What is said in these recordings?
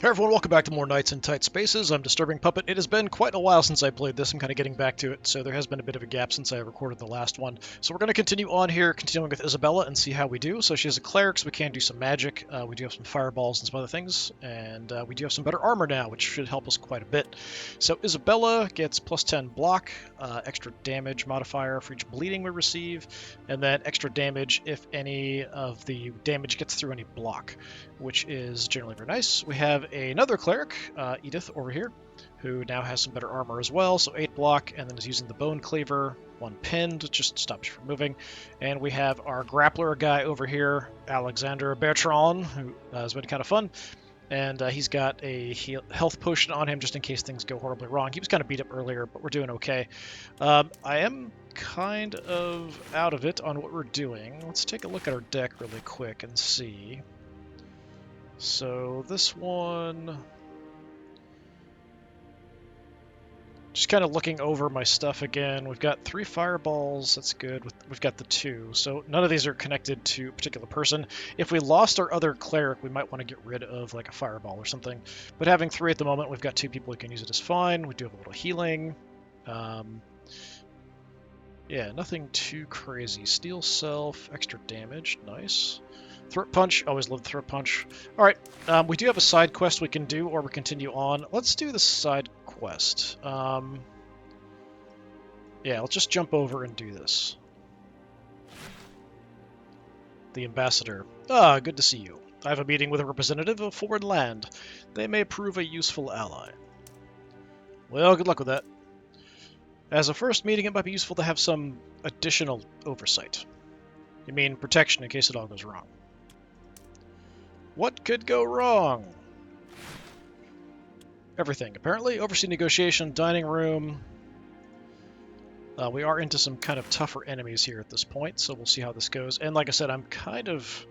Hey everyone, welcome back to more Nights in Tight Spaces. I'm DisturbingPuppet. It has been quite a while since I played this. I'm kind of getting back to it, so there has been a bit of a gap since I recorded the last one. So we're going to continue on here, continuing with Isabella and see how we do. So she has a Cleric, so we can do some magic. We do have some fireballs and some other things, and we do have some better armor now, which should help us quite a bit. So Isabella gets plus 10 block, extra damage modifier for each bleeding we receive, and then extra damage if any of the damage gets through any block, which is generally very nice. We have another Cleric, Edith, over here, who now has some better armor as well, so 8 block, and then is using the Bone Cleaver, 1 pinned, just stops you from moving. And we have our Grappler guy over here, Alexander Bertrand, who has been kind of fun, and he's got a health potion on him just in case things go horribly wrong. He was kind of beat up earlier, but we're doing okay. I am kind of out of it on what we're doing. Let's take a look at our deck really quick and see. So this one, just kind of looking over my stuff again. We've got 3 fireballs, that's good. We've got the 2, so none of these are connected to a particular person. If we lost our other Cleric, we might want to get rid of like a fireball or something. But having 3 at the moment, we've got 2 people who can use it as fine. We do have a little healing. Yeah, nothing too crazy. Steel self, extra damage, nice. Throat punch, always love the throat punch. Alright, we do have a side quest we can do, or we continue on. Let's do the side quest. Yeah, let's just jump over and do this. The ambassador. Ah, good to see you. I have a meeting with a representative of a foreign land. They may prove a useful ally. Well, good luck with that. As a first meeting, it might be useful to have some additional oversight. You mean protection in case it all goes wrong. What could go wrong? Everything, apparently. Oversee negotiation, dining room. We are into some kind of tougher enemies here at this point, so we'll see how this goes. And like I said, I'm kind of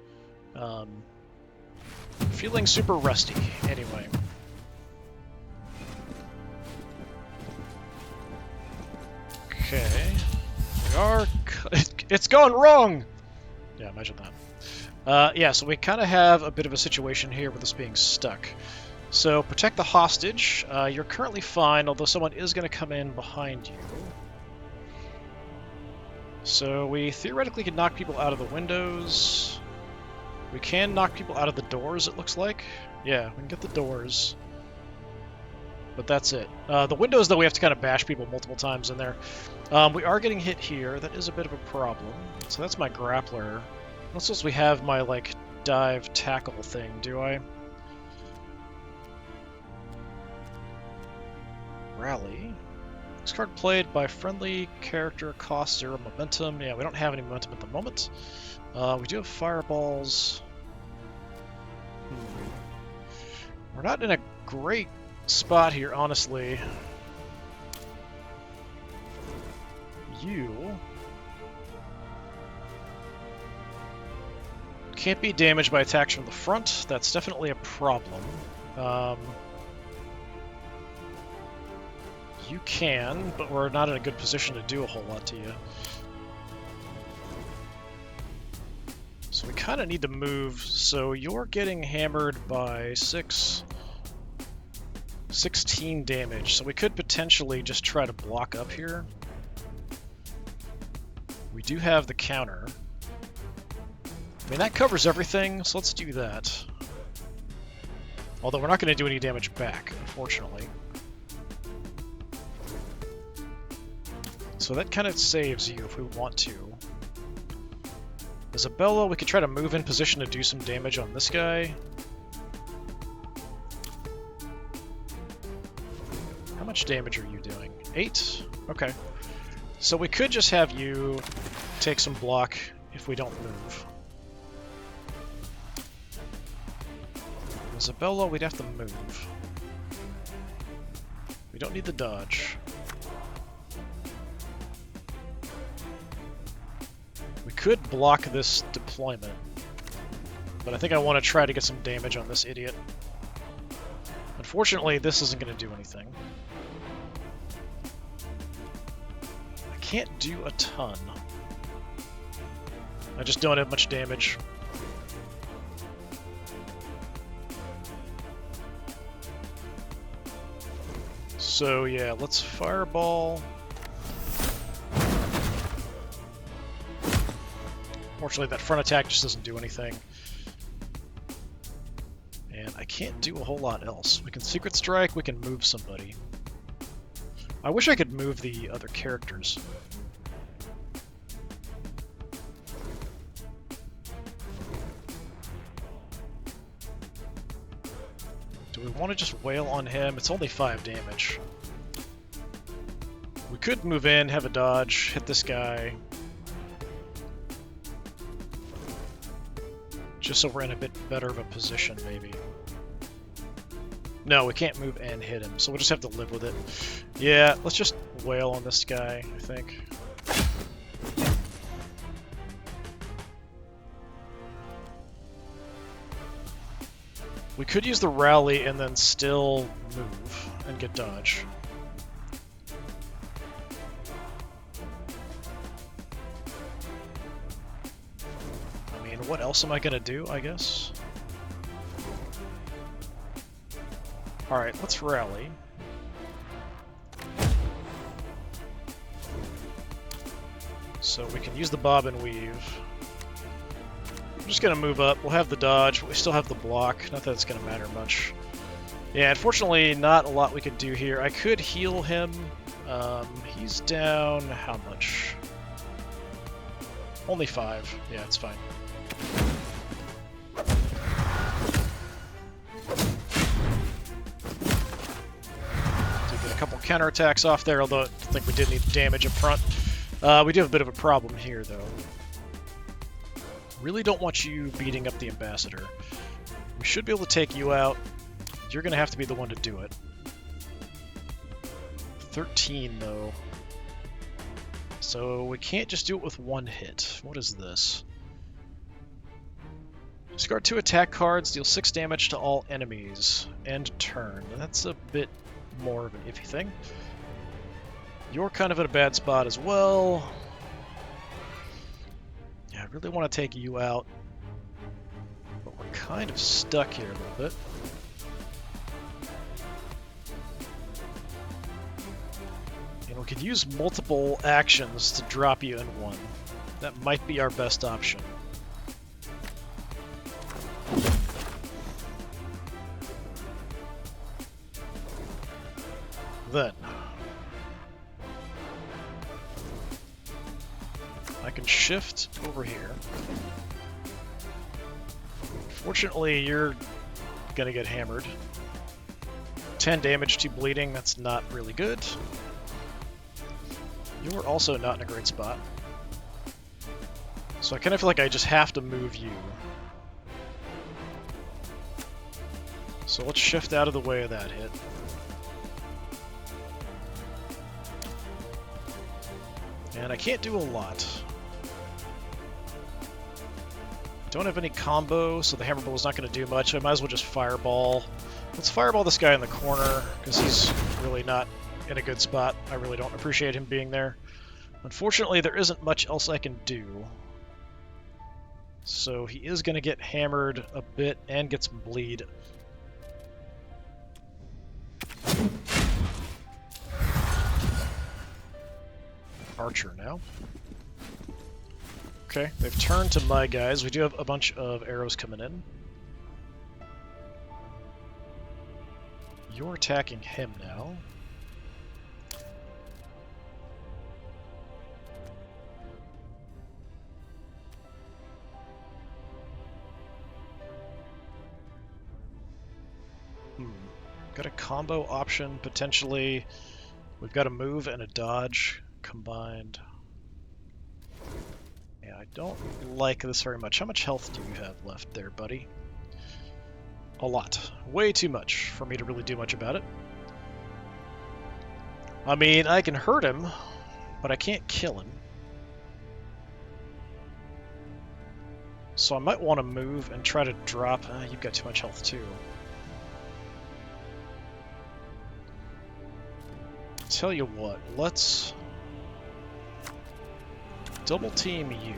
feeling super rusty anyway. Okay. We are... It's gone wrong! Yeah, imagine that. Yeah, so we kind of have a bit of a situation here with us being stuck. So, protect the hostage. You're currently fine, although someone is going to come in behind you. So, we theoretically can knock people out of the windows. We can knock people out of the doors, it looks like. Yeah, we can get the doors. But that's it. The windows, though, we have to kind of bash people multiple times in there. We are getting hit here. That is a bit of a problem. So that's my grappler. I don't suppose we have my, like, dive tackle thing, do I? Rally. This card played by friendly character costs 0 momentum. Yeah, we don't have any momentum at the moment. We do have fireballs. We're not in a great spot here, honestly. You can't be damaged by attacks from the front. That's definitely a problem. You can, but we're not in a good position to do a whole lot to you. So we kind of need to move. So you're getting hammered by 16 damage. So we could potentially just try to block up here. We do have the counter. I mean, that covers everything, so let's do that. Although we're not going to do any damage back, unfortunately. So that kind of saves you if we want to. Isabella, we could try to move in position to do some damage on this guy. How much damage are you doing? 8? Okay. So we could just have you take some block if we don't move. Isabella, we'd have to move. We don't need the dodge. We could block this deployment, but I think I want to try to get some damage on this idiot. Unfortunately, this isn't going to do anything. I can't do a ton. I just don't have much damage. So yeah, let's fireball. Fortunately, that front attack just doesn't do anything. And I can't do a whole lot else. We can Secret Strike, we can move somebody. I wish I could move the other characters. Do we want to just wail on him? It's only 5 damage. We could move in, have a dodge, hit this guy. Just so we're in a bit better of a position, maybe. No, we can't move and hit him, so we'll just have to live with it. Yeah, let's just wail on this guy, I think. We could use the rally and then still move and get dodge. I mean, what else am I gonna do, I guess? Alright, let's rally. So we can use the bob and weave. I'm just gonna move up. We'll have the dodge, but we still have the block. Not that it's gonna matter much. Yeah, unfortunately, not a lot we could do here. I could heal him. He's down how much? Only 5. Yeah, it's fine. Couple counterattacks off there, although I think we did need damage up front. We do have a bit of a problem here, though. Really don't want you beating up the ambassador. We should be able to take you out. You're going to have to be the one to do it. 13, though. So we can't just do it with 1 hit. What is this? Discard 2 attack cards, deal 6 damage to all enemies. End turn. That's a bit more of an iffy thing. You're kind of in a bad spot as well. Yeah, I really want to take you out, but we're kind of stuck here a little bit. And we could use multiple actions to drop you in one. That might be our best option. Then I can shift over here. Fortunately, you're gonna get hammered. 10 damage to bleeding, that's not really good. You're also not in a great spot. So I kind of feel like I just have to move you. So let's shift out of the way of that hit. And I can't do a lot. Don't have any combo, so the hammer ball is not going to do much. I might as well just fireball. Let's fireball this guy in the corner, because he's really not in a good spot. I really don't appreciate him being there. Unfortunately, there isn't much else I can do. So he is going to get hammered a bit and get some bleed. Archer now. Okay, they've turned to my guys. We do have a bunch of arrows coming in. You're attacking him now. Got a combo option, potentially. We've got a move and a dodge combined. Yeah, I don't like this very much. How much health do you have left there, buddy? A lot. Way too much for me to really do much about it. I mean, I can hurt him, but I can't kill him. So I might want to move and try to drop... you've got too much health, too. Tell you what, let's double team you.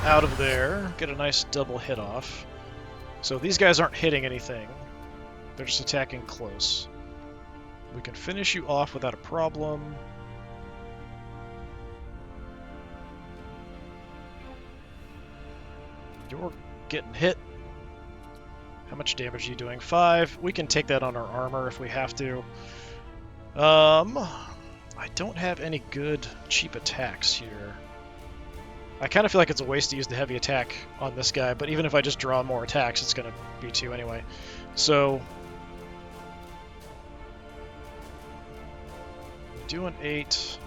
out of there, get a nice double hit off. So these guys aren't hitting anything. They're just attacking close. We can finish you off without a problem. You're getting hit. How much damage are you doing? 5. We can take that on our armor if we have to. I don't have any good cheap attacks here. I kind of feel like it's a waste to use the heavy attack on this guy, but even if I just draw more attacks, it's going to be 2 anyway. So, do an 8.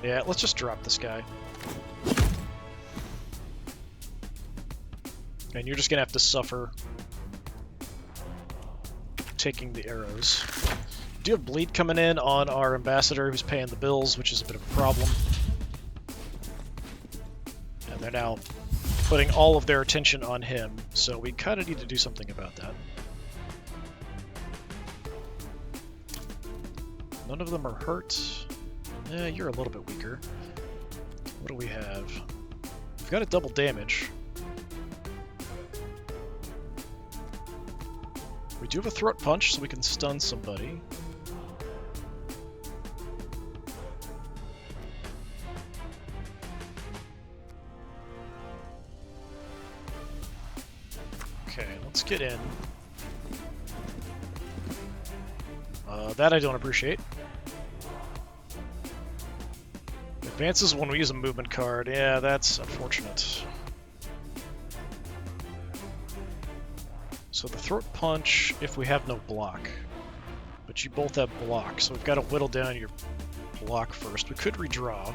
Yeah, let's just drop this guy. And you're just going to have to suffer taking the arrows. We do have bleed coming in on our ambassador who's paying the bills, which is a bit of a problem. And they're now putting all of their attention on him, so we kind of need to do something about that. None of them are hurt. Yeah, you're a little bit weaker. What do we have? We've got a double damage. We do have a throat punch, so we can stun somebody. Okay, let's get in. That I don't appreciate. Advances when we use a movement card. Yeah, that's unfortunate. So the throat punch if we have no block. But you both have block, so we've got to whittle down your block first. We could redraw.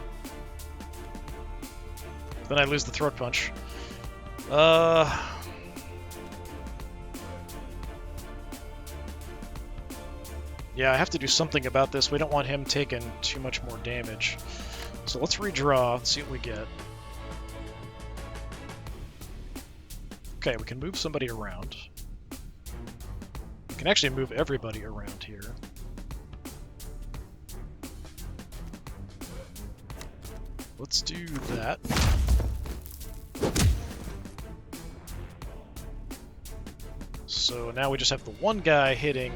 Then I lose the throat punch. Yeah, I have to do something about this. We don't want him taking too much more damage. So let's redraw and see what we get. Okay, we can move somebody around. We can actually move everybody around here. Let's do that. So now we just have the one guy hitting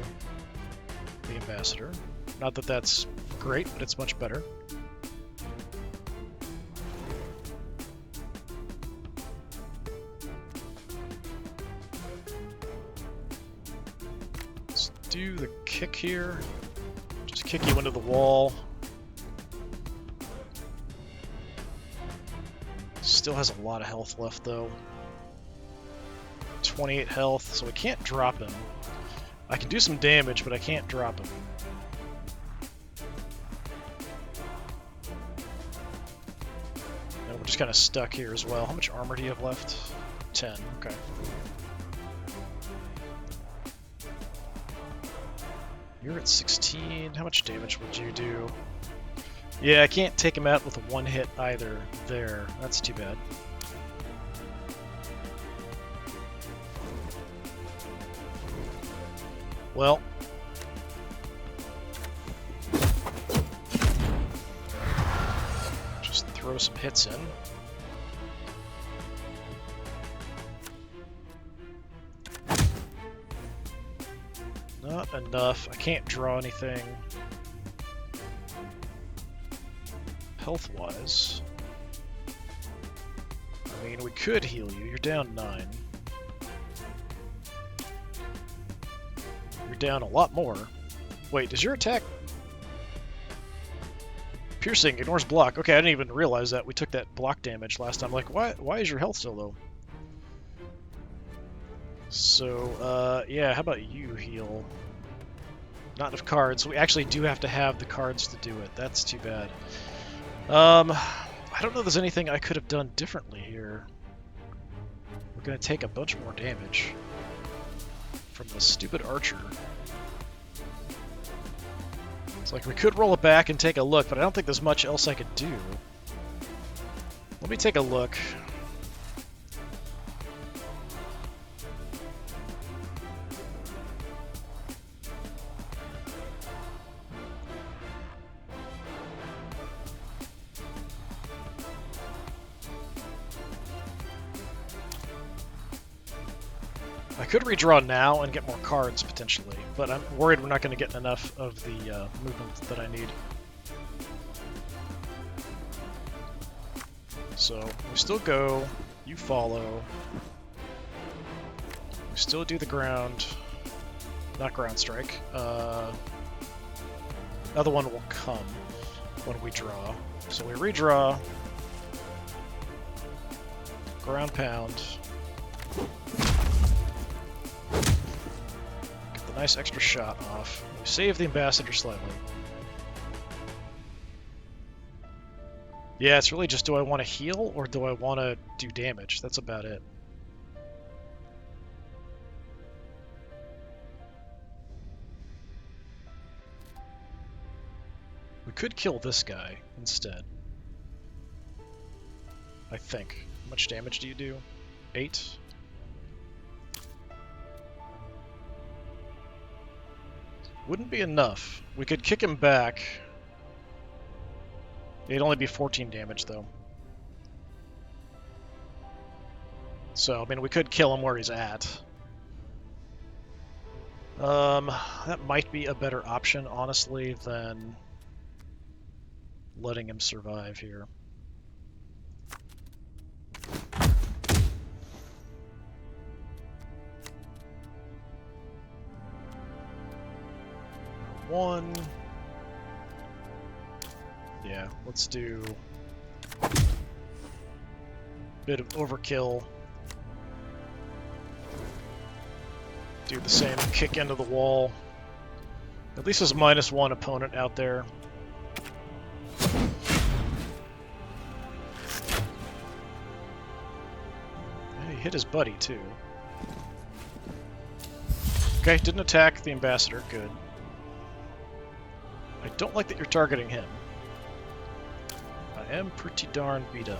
the ambassador. Not that that's great, but it's much better. Let's do the kick here. Just kick you into the wall. Still has a lot of health left though. 28 health, so we can't drop him. I can do some damage, but I can't drop him. And we're just kind of stuck here as well. How much armor do you have left? 10, okay. You're at 16. How much damage would you do? Yeah, I can't take him out with a one hit either there. That's too bad. Well, just throw some hits in. Not enough. I can't draw anything. Health-wise. I mean, we could heal you. You're down 9. You're down a lot more. Wait, does your attack... Piercing ignores block. Okay, I didn't even realize that. We took that block damage last time. Like, why is your health so low? So, yeah, how about you heal? Not enough cards. We actually do have to have the cards to do it. That's too bad. I don't know if there's anything I could have done differently here. We're going to take a bunch more damage from the stupid archer. It's like we could roll it back and take a look, but I don't think there's much else I could do. Let me take a look. I could redraw now and get more cards, potentially, but I'm worried we're not going to get enough of the movement that I need. So, we still go, you follow, we still do the ground, not ground strike, another one will come when we draw. So we redraw, ground pound, get the nice extra shot off, we save the ambassador slightly. Yeah, it's really just, do I want to heal or do I want to do damage? That's about it. We could kill this guy instead. I think. How much damage do you do? 8? Wouldn't be enough. We could kick him back. It'd only be 14 damage, though. So, I mean, we could kill him where he's at. That might be a better option, honestly, than letting him survive here. One. Yeah, let's do a bit of overkill. Do the same kick into the wall. At least there's -1 opponent out there. He hit his buddy too. Okay, didn't attack the ambassador, good. I don't like that you're targeting him. I am pretty darn beat up.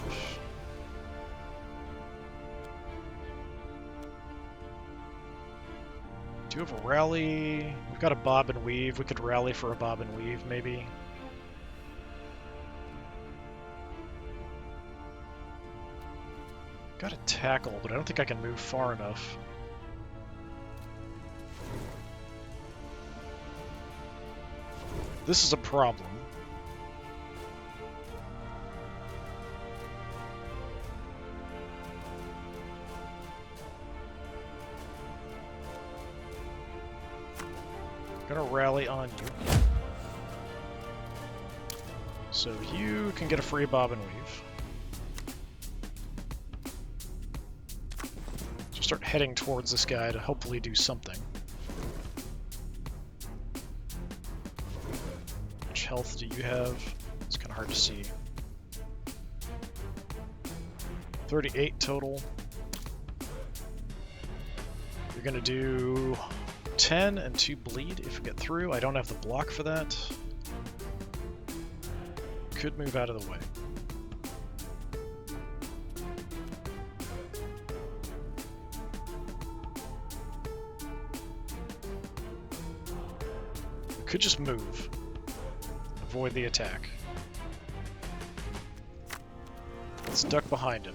Do you have a rally? We've got a bob and weave. We could rally for a bob and weave, maybe. Got a tackle, but I don't think I can move far enough. This is a problem. Gonna rally on you. So you can get a free bob and weave. So start heading towards this guy to hopefully do something. How much health do you have? It's kind of hard to see. 38 total. You're gonna do 10 and 2 bleed if we get through. I don't have the block for that. Could move out of the way. We could just move. Avoid the attack. Let's duck behind him.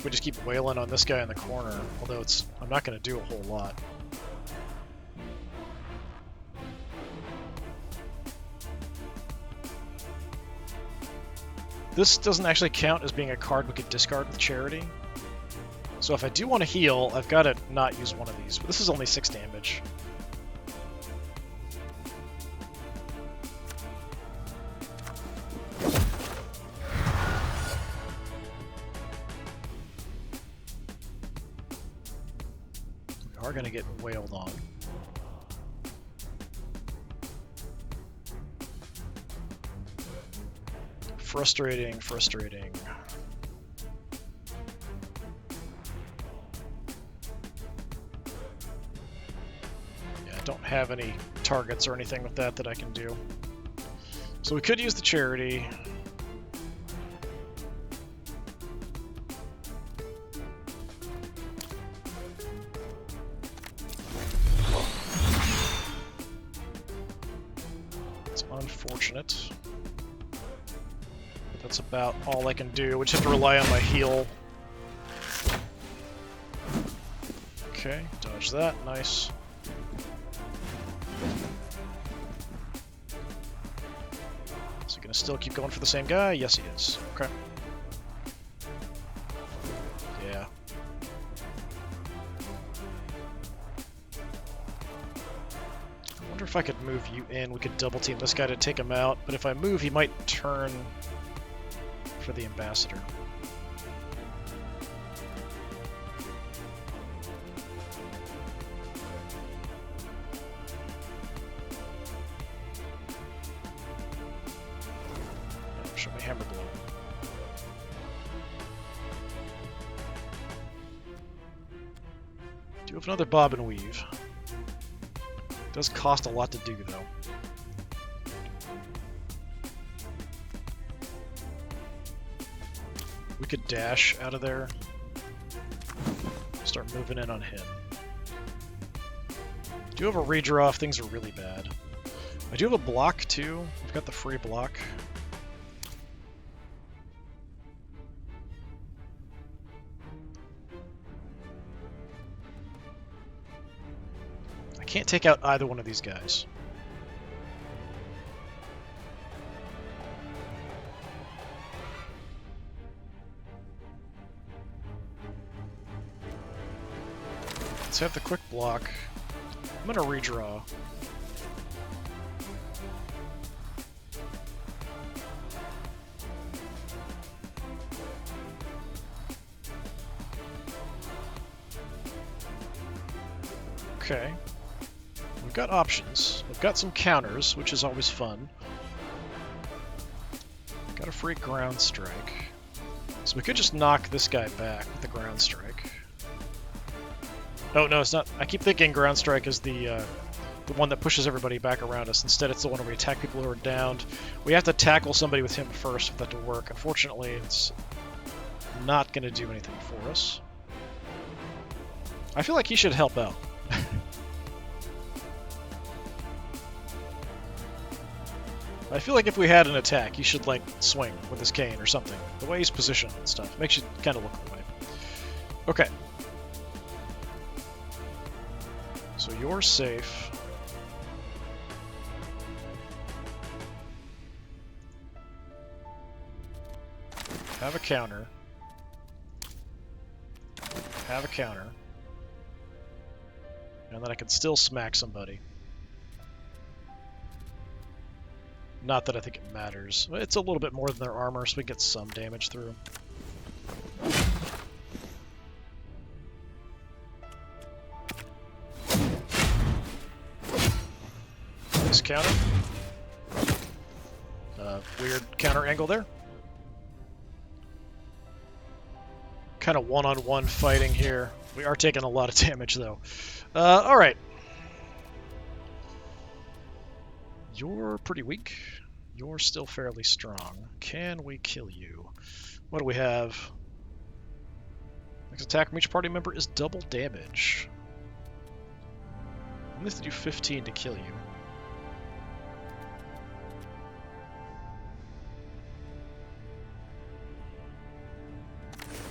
We just keep wailing on this guy in the corner, although I'm not going to do a whole lot. This doesn't actually count as being a card we could discard with Charity. So if I do want to heal, I've got to not use one of these. But this is only 6 damage. Are going to get wailed on. Frustrating, frustrating. Yeah, I don't have any targets or anything with that I can do. So we could use the Charity. unfortunate. But that's about all I can do. We just have to rely on my heal. Okay, dodge that. Nice. Is he gonna still keep going for the same guy? Yes, he is. Okay. Yeah. I wonder if I could move you in. We could double team this guy to take him out, but if I move, he might turn for the ambassador. Show me hammer blow. Do have another bob and weave. Does cost a lot to do, though. We could dash out of there. Start moving in on him. Do have a redraw if things are really bad. I do have a block, too. We've got the free block. Can't take out either one of these guys. Let's have the quick block. I'm gonna redraw. Okay. We've got options. We've got some counters, which is always fun. Got a free ground strike. So we could just knock this guy back with the ground strike. Oh, no, it's not. I keep thinking ground strike is the one that pushes everybody back around us. Instead, it's the one where we attack people who are downed. We have to tackle somebody with him first for that to work. Unfortunately, it's not going to do anything for us. I feel like he should help out. I feel like if we had an attack, he should, like, swing with his cane or something. The way he's positioned and stuff. Makes you kind of look that way. Okay. So you're safe. Have a counter. Have a counter. And then I can still smack somebody. Not that I think it matters. It's a little bit more than their armor, so we get some damage through. This counter. Weird counter angle there. Kind of one-on-one fighting here. We are taking a lot of damage, though. Alright. You're pretty weak. You're still fairly strong. Can we kill you? What do we have? Next attack from each party member is double damage. I'm going to have to do 15 to kill you.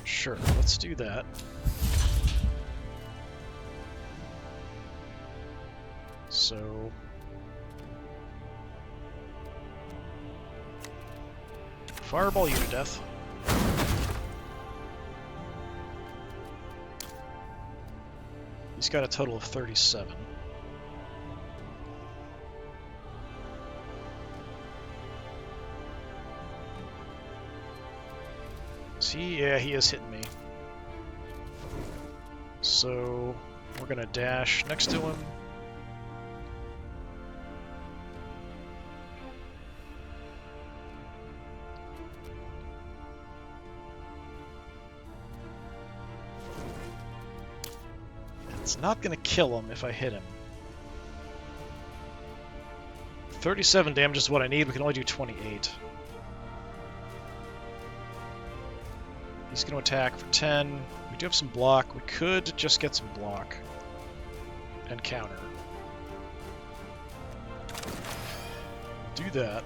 Sure, let's do that. So... Fireball you to death. He's got a total of 37. Yeah, he is hitting me. So we're gonna dash next to him. It's not gonna kill him if I hit him. 37 damage is what I need. We can only do 28. He's going to attack for 10. We do have some block. We could just get some block and counter. Do that.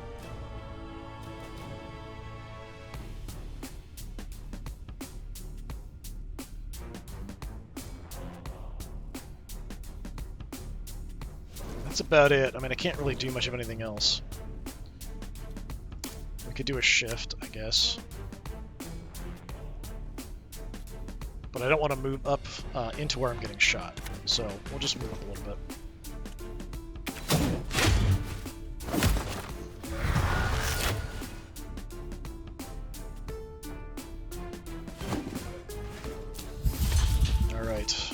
That's about it. I mean, I can't really do much of anything else. We could do a shift, I guess. But I don't want to move up into where I'm getting shot. So we'll just move up a little bit. Alright.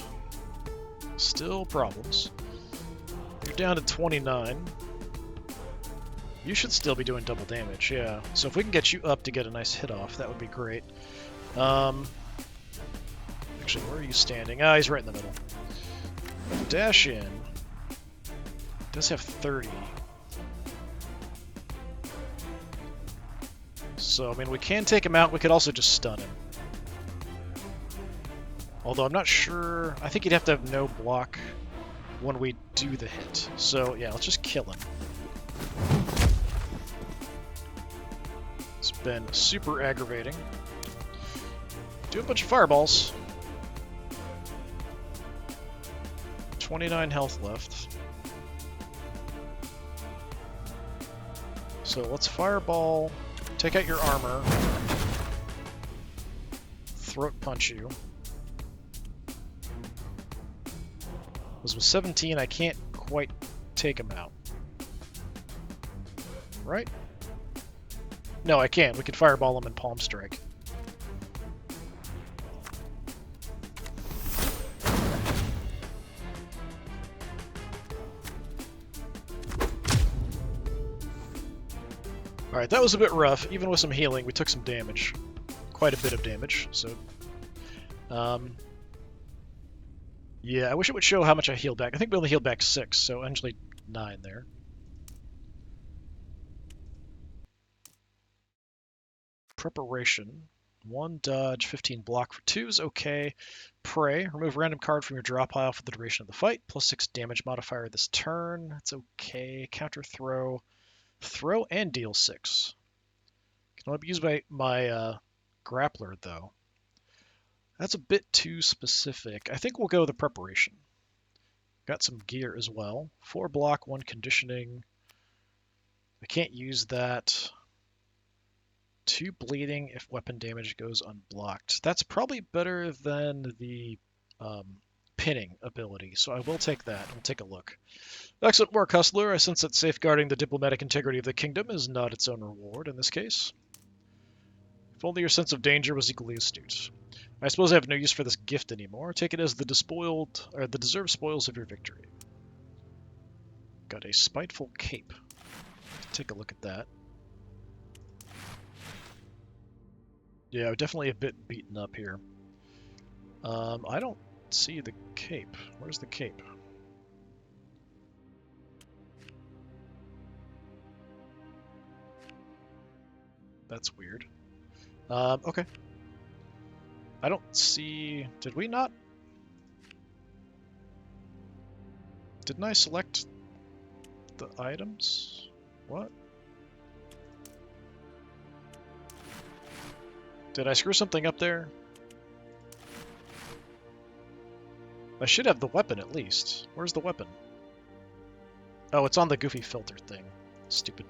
Still problems. You're down to 29. You should still be doing double damage, yeah. So if we can get you up to get a nice hit off, that would be great. Actually, where are you standing? Ah, he's right in the middle. Dash in. Does have 30. So, I mean, we can take him out. We could also just stun him. Although I'm not sure. I think he'd have to have no block when we do the hit. So, yeah, let's just kill him. It's been super aggravating. Do a bunch of fireballs. 29 health left. So let's fireball, take out your armor, throat punch you. Because with 17, I can't quite take him out. Right? No, I can't. We could fireball him and palm strike. Alright, that was a bit rough. Even with some healing, we took some damage. Quite a bit of damage, so... yeah, I wish it would show how much I healed back. I think we only healed back 6, so actually 9 there. Preparation. 1 dodge, 15 block for 2 is okay. Pray. Remove random card from your draw pile for the duration of the fight. Plus 6 damage modifier this turn. That's okay. Counter throw. Throw and deal 6. Can only be used by my grappler, though. That's a bit too specific. I think we'll go with the preparation. Got some gear as well. 4 block, 1 conditioning. I can't use that. 2 bleeding if weapon damage goes unblocked. That's probably better than the pinning ability, so I will take that. We'll take a look. Excellent work, Hustler. I sense that safeguarding the diplomatic integrity of the kingdom is not its own reward in this case. If only your sense of danger was equally astute. I suppose I have no use for this gift anymore. Take it as the deserved spoils of your victory. Got a spiteful cape. Take a look at that. Yeah, definitely a bit beaten up here. I don't see the cape. Where's the cape? That's weird. Okay. I don't see... Did we not? Didn't I select the items? What? Did I screw something up there? I should have the weapon at least. Where's the weapon? Oh, it's on the goofy filter thing. Stupid.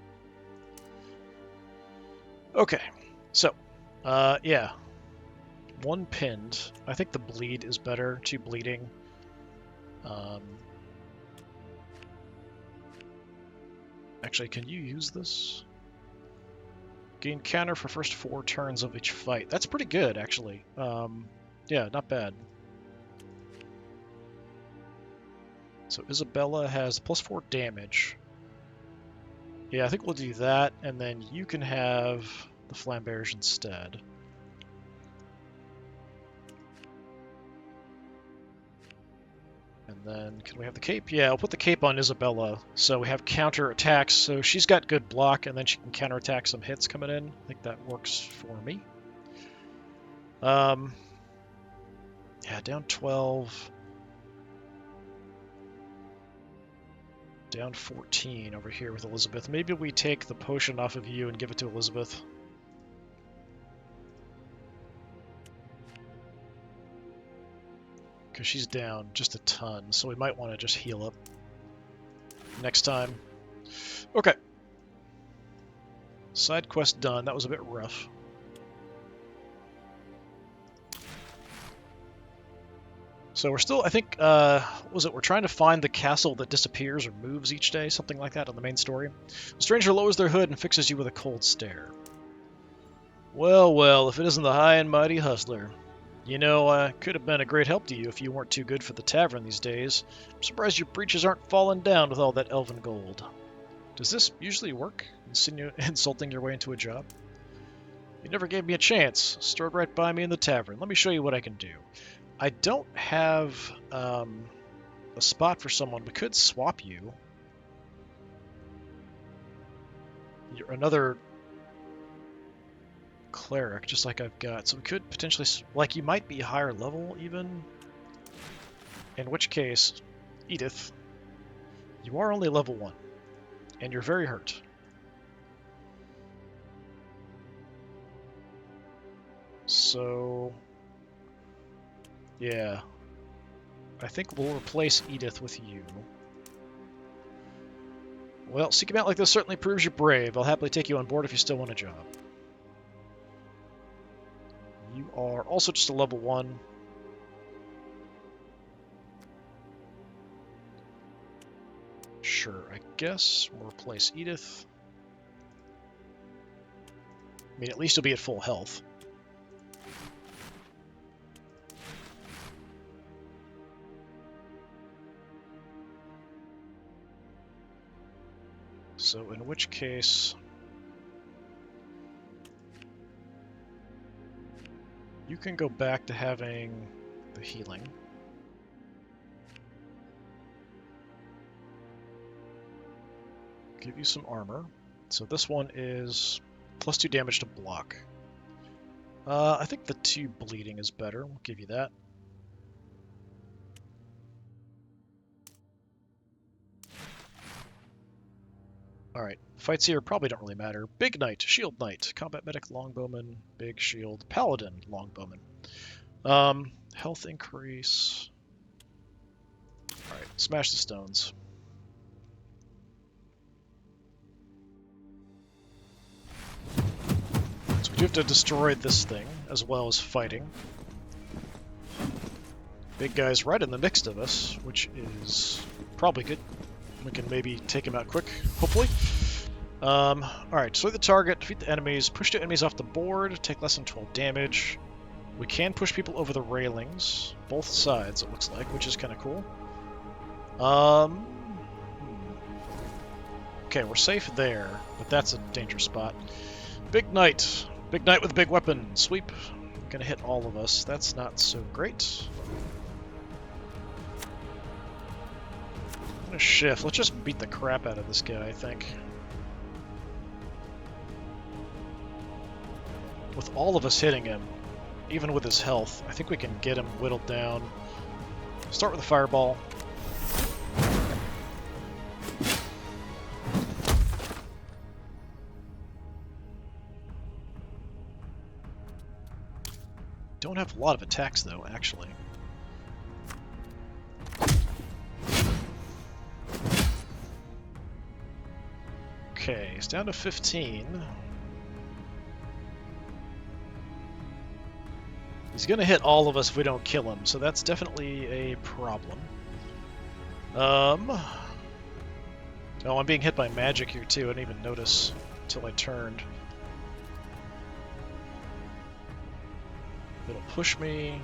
Okay, so, yeah. 1 pinned. I think the bleed is better. 2 bleeding. Actually, can you use this? Gain counter for first 4 turns of each fight. That's pretty good, actually. Yeah, not bad. So Isabella has +4 damage. Yeah, I think we'll do that, and then you can have the flamberge instead. And then, can we have the cape? Yeah, I'll put the cape on Isabella, so we have counter attacks. So she's got good block, and then she can counter attack some hits coming in. I think that works for me. Yeah, down 12. Down 14 over here with Elizabeth. Maybe we take the potion off of you and give it to Elizabeth. Because she's down just a ton, so we might want to just heal up. next time. Okay. Side quest done. That was a bit rough. So we're still, I think, what was it? We're trying to find the castle that disappears or moves each day, something like that on the main story. The stranger lowers their hood and fixes you with a cold stare. Well, well, if it isn't the high and mighty Hustler. You know, I could have been a great help to you if you weren't too good for the tavern these days. I'm surprised your breeches aren't falling down with all that elven gold. Does this usually work? Insulting your way into a job? You never gave me a chance. Strode right by me in the tavern. Let me show you what I can do. I don't have a spot for someone. We could swap you. You're another cleric, just like I've got. So we could potentially, like, you might be higher level even. In which case, Edith, you are only level 1, and you're very hurt. So, yeah, I think we'll replace Edith with you. Well, seeking out like this certainly proves you're brave. I'll happily take you on board if you still want a job. You are also just a level 1. Sure, I guess we'll replace Edith. I mean, at least you'll be at full health. So in which case, you can go back to having the healing. Give you some armor. So this one is +2 damage to block. I think the 2 bleeding is better. We'll give you that. Alright, fights here probably don't really matter. Big Knight, Shield Knight, Combat Medic, Longbowman, Big Shield, Paladin, Longbowman. Health increase. Alright, smash the stones. So we do have to destroy this thing, as well as fighting. Big guy's right in the mix of us, which is probably good. We can maybe take him out quick, hopefully. Alright, destroy the target, defeat the enemies, push 2 enemies off the board, take less than 12 damage. We can push people over the railings, both sides it looks like, which is kind of cool. Okay, we're safe there, but that's a dangerous spot. Big Knight with a big weapon, sweep. Gonna hit all of us, that's not so great. I'm gonna shift, let's just beat the crap out of this guy, I think. With all of us hitting him, even with his health, I think we can get him whittled down. Start with a fireball. Don't have a lot of attacks though, actually. Okay, it's down to 15. He's gonna hit all of us if we don't kill him, so that's definitely a problem. Oh, I'm being hit by magic here too. I didn't even notice until I turned. It'll push me.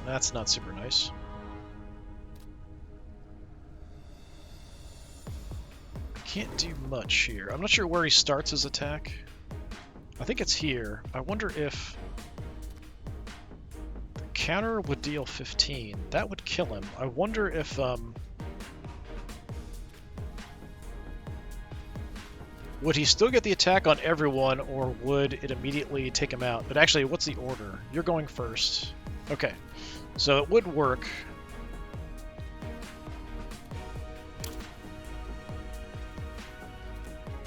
That's not super nice. Can't do much here. I'm not sure where he starts his attack. I think it's here. I wonder if the counter would deal 15. That would kill him. I wonder if would he still get the attack on everyone, or would it immediately take him out? But actually, what's the order? You're going first. Okay, so it would work.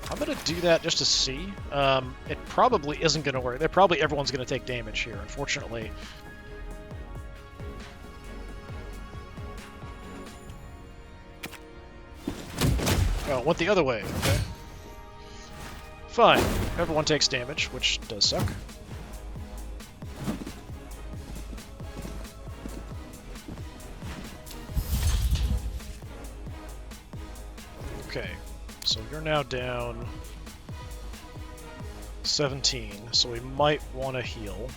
I'm going to do that just to see. It probably isn't going to work. Everyone's going to take damage here, unfortunately. Oh, it went the other way. Okay. Fine. Everyone takes damage, which does suck. Okay, so you're now down 17, so we might want to heal.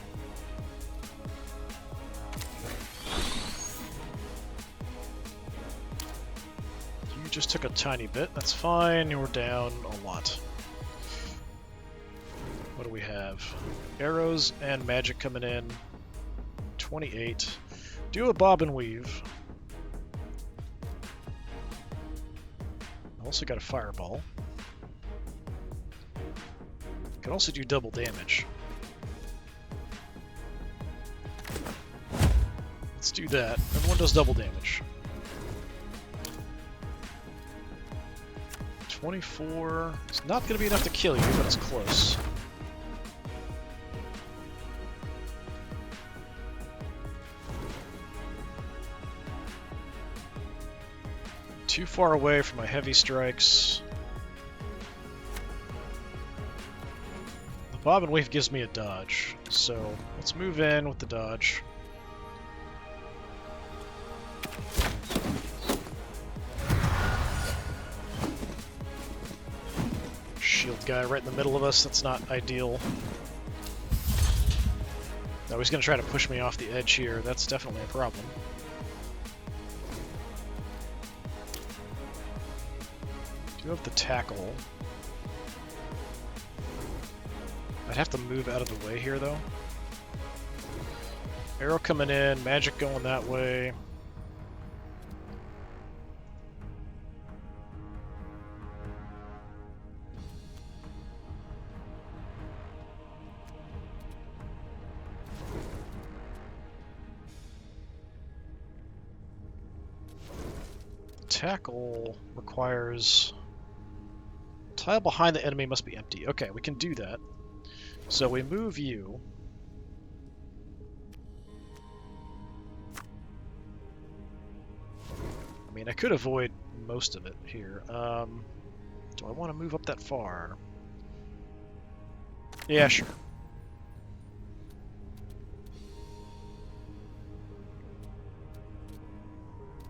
You just took a tiny bit, that's fine, we're down a lot. What do we have? Arrows and magic coming in. 28. Do a bob and weave. Also got a fireball. Can also do double damage. Let's do that. Everyone does double damage. 24. It's not going to be enough to kill you, but it's close. Too far away from my heavy strikes. The bob and weave gives me a dodge, so let's move in with the dodge. Shield guy right in the middle of us, that's not ideal. No, he's going to try to push me off the edge here, that's definitely a problem. Do have the tackle. I'd have to move out of the way here, though. Arrow coming in, magic going that way. Tackle requires... Tile behind the enemy must be empty. Okay, we can do that. So we move you. I mean, I could avoid most of it here. Do I want to move up that far? Yeah, sure.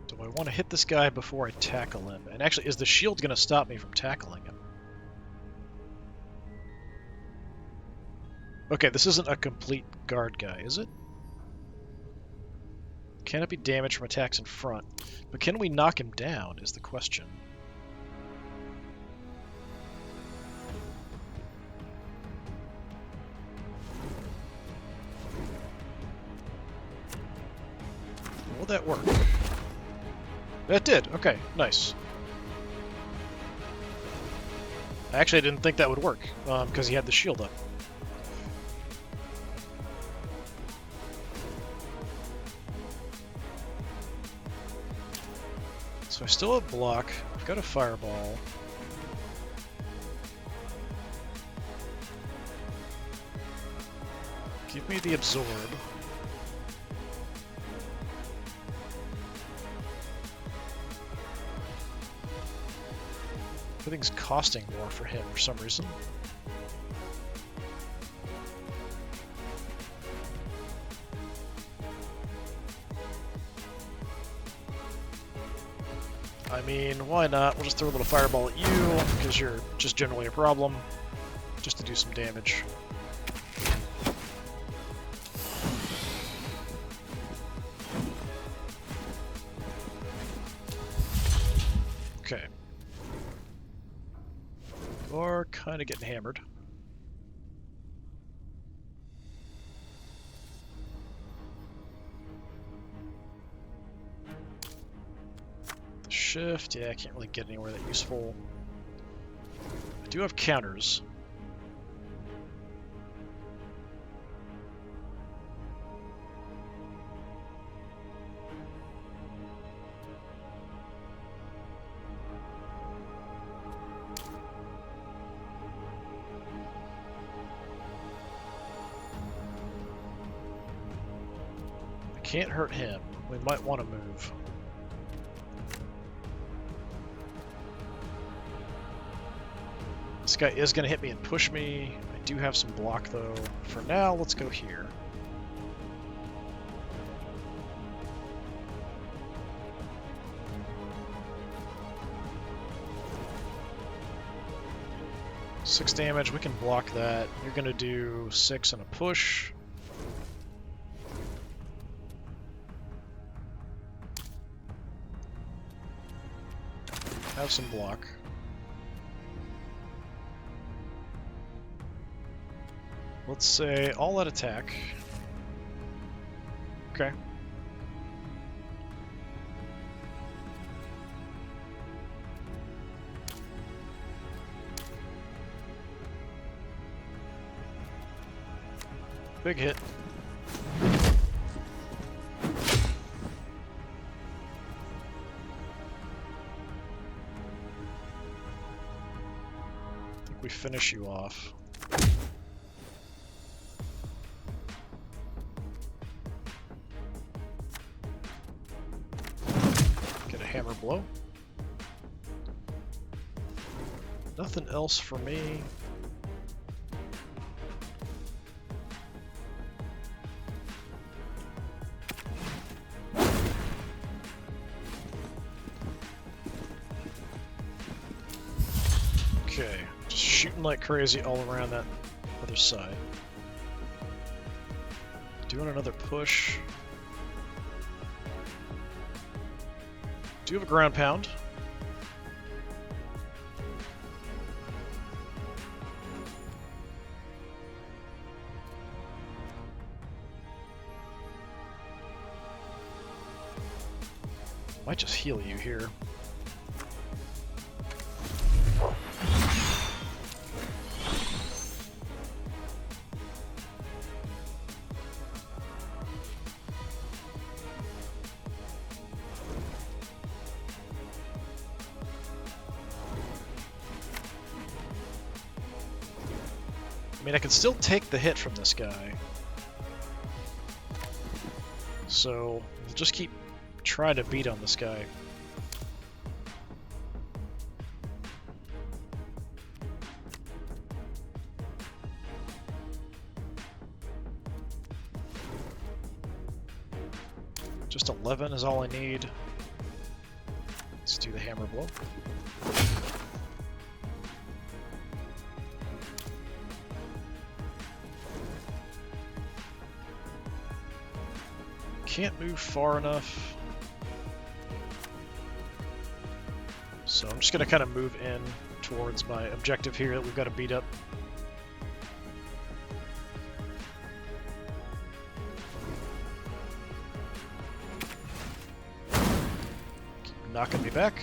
Do I want to hit this guy before I tackle him? And actually, is the shield going to stop me from tackling him? Okay, this isn't a complete guard guy, is it? Can it be damaged from attacks in front? But can we knock him down, is the question. Will that work? That did, okay, nice. Actually, I didn't think that would work, because he had the shield up. So I still have block, I've got a fireball. Give me the absorb. Everything's costing more for him for some reason. I mean, why not? We'll just throw a little fireball at you, because you're just generally a problem, just to do some damage. Okay. You're kind of getting hammered. Shift, yeah, I can't really get anywhere that useful. I do have counters. I can't hurt him. We might want to move. This guy is going to hit me and push me. I do have some block, though. For now, let's go here. Six damage, we can block that. You're going to do 6 and a push. Have some block. Let's say all out attack. Okay. Big hit. I think we finish you off. Get a hammer blow. Nothing else for me. Okay, just shooting like crazy all around that other side. Doing another push. Do have a ground pound. Might just heal you here. I mean, I can still take the hit from this guy. So, we'll just keep trying to beat on this guy. Just 11 is all I need. Let's do the hammer blow. Can't move far enough. So I'm just going to kind of move in towards my objective here that we've got to beat up. Keep knocking me back.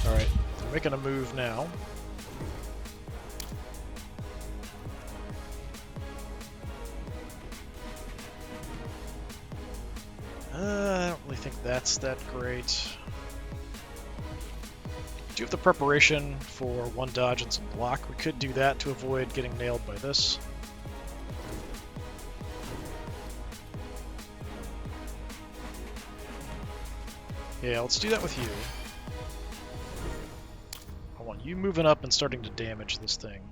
Alright, they're making a move now. I don't really think that's that great. Do have the preparation for one dodge and some block. We could do that to avoid getting nailed by this. Yeah, let's do that with you. I want you moving up and starting to damage this thing.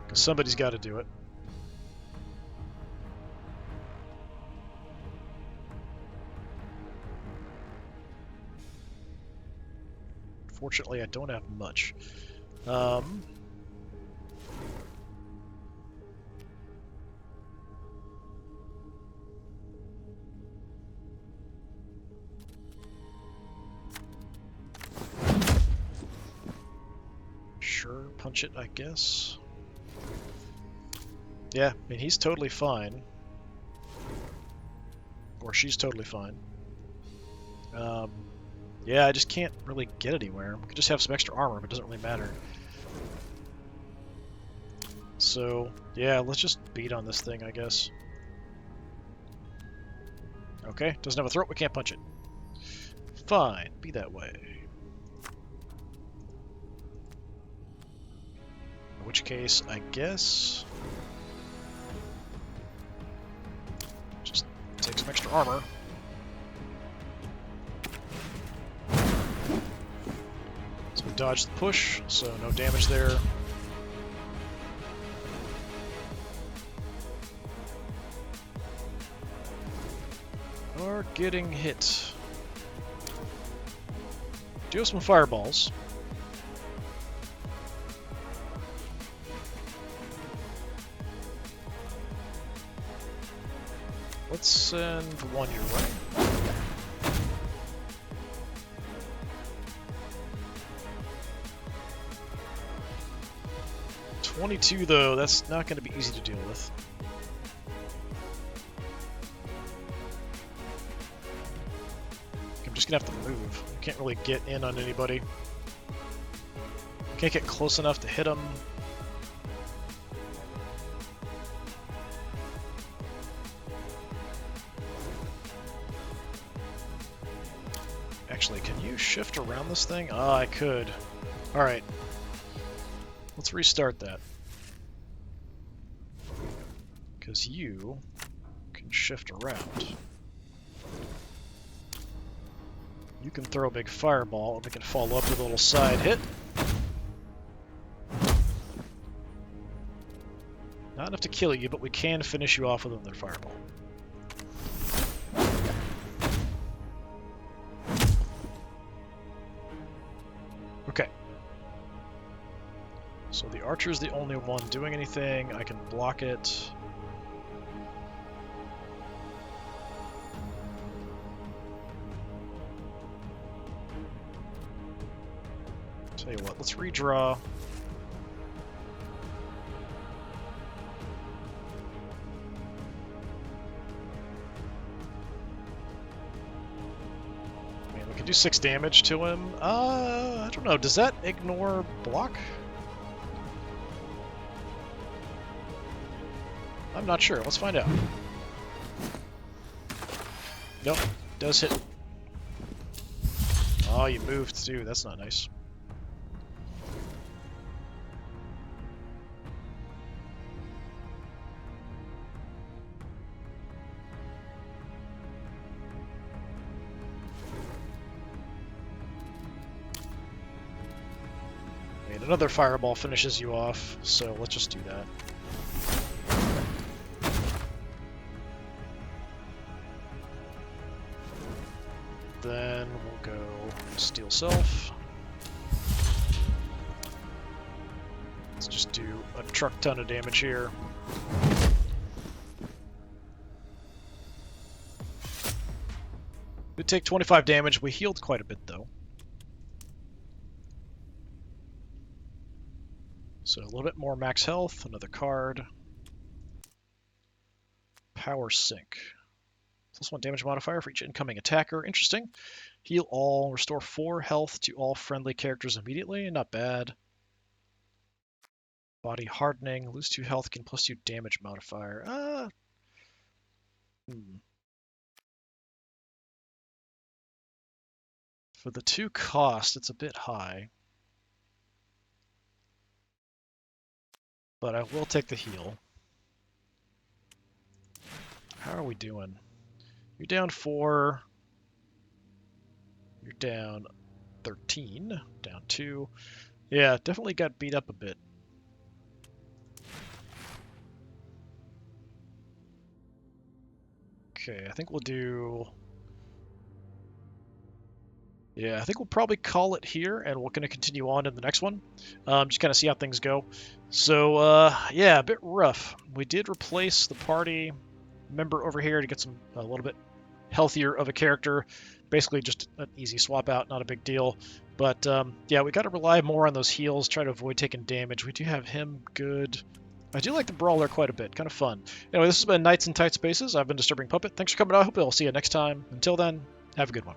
Because somebody's got to do it. Fortunately, I don't have much. Sure, punch it, I guess. Yeah, I mean, he's totally fine. Or she's totally fine. Yeah, I just can't really get anywhere. We could just have some extra armor, but it doesn't really matter. So, yeah, let's just beat on this thing, I guess. Okay, doesn't have a throat, we can't punch it. Fine, be that way. In which case, I guess... just take some extra armor. So we dodged the push, so no damage there. Are getting hit. Do have some fireballs. Let's send one your way. 22 though, that's not going to be easy to deal with. I'm just going to have to move. I can't really get in on anybody. Can't get close enough to hit them. Actually, can you shift around this thing? Ah, I could. Alright. Let's restart that. Because you can shift around. You can throw a big fireball, and we can follow up with a little side hit. Not enough to kill you, but we can finish you off with another fireball. Okay. So the archer's the only one doing anything. I can block it. Tell you what, let's redraw. We can do 6 damage to him. I don't know. Does that ignore block? I'm not sure. Let's find out. Nope. Does hit. Oh, you moved too. That's not nice. Another fireball finishes you off, so let's just do that. Then we'll go Steel Self. Let's just do a truck ton of damage here. We take 25 damage. We healed quite a bit though. So a little bit more max health, another card. Power Sink. +1 damage modifier for each incoming attacker. Interesting. Heal all, restore 4 health to all friendly characters immediately. Not bad. Body Hardening. Lose 2 health, gain +2 damage modifier. For the 2 cost, it's a bit high. But I will take the heal. How are we doing? You're down 4. You're down 13. Down 2. Yeah, definitely got beat up a bit. Okay, I think we'll do... Yeah, I think we'll probably call it here, and we're going to continue on in the next one. Just kind of see how things go. So, yeah, a bit rough. We did replace the party member over here to get a little bit healthier of a character. Basically just an easy swap out, not a big deal. But, yeah, we got to rely more on those heals, try to avoid taking damage. We do have him good. I do like the Brawler quite a bit, kind of fun. Anyway, this has been Knights in Tight Spaces. I've been Disturbing Puppet. Thanks for coming out. I hope I'll see you next time. Until then, have a good one.